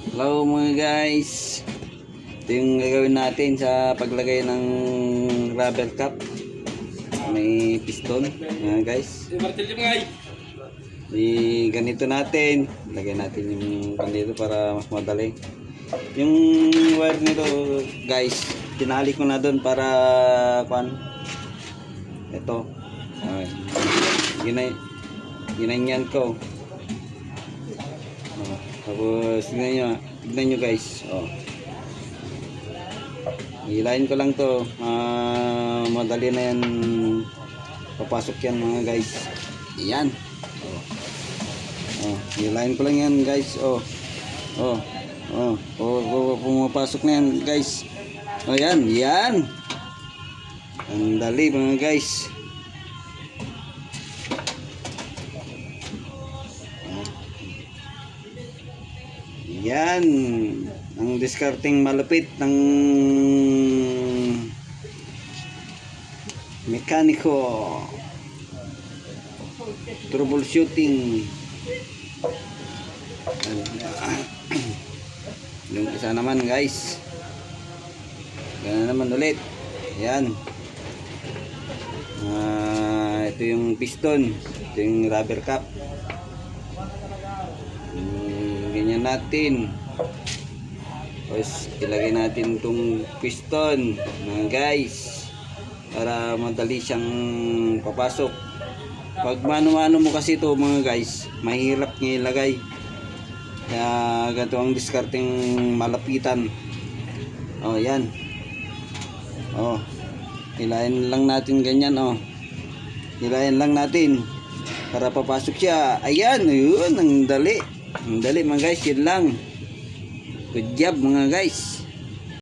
Hello mga guys, ito yung gagawin natin sa paglagay ng rubber cap. May piston guys. Ganito natin, lagay natin yung ganito para mas madali. Yung wire nito guys, tinali ko na doon para ito ginanyan ko. Tapos tignan nyo guys. Hilahin ko lang to. Madali na yan. Papasok yan mga guys. Yan. Hilahin ko lang yan guys. Pumapasok na yan guys. Yan. Yan. Ang dali mga guys. Yan ang discarding malupit ng mekaniko, troubleshooting. Yung isa naman guys, gana naman ulit. Yan, ito yung piston, ito yung rubber cap. Ganyan natin. Tapos ilagay natin itong piston mga guys para madali siyang papasok. Pag mano-mano mo kasi ito mga guys, mahirap niya ilagay. Kaya ganito ang discarding malapitan. Yan. Hilahin lang natin ganyan. Hilahin lang natin para papasok siya. Ayan, yun, ang dali. Ang dali mga guys, yun lang. Good job mga guys.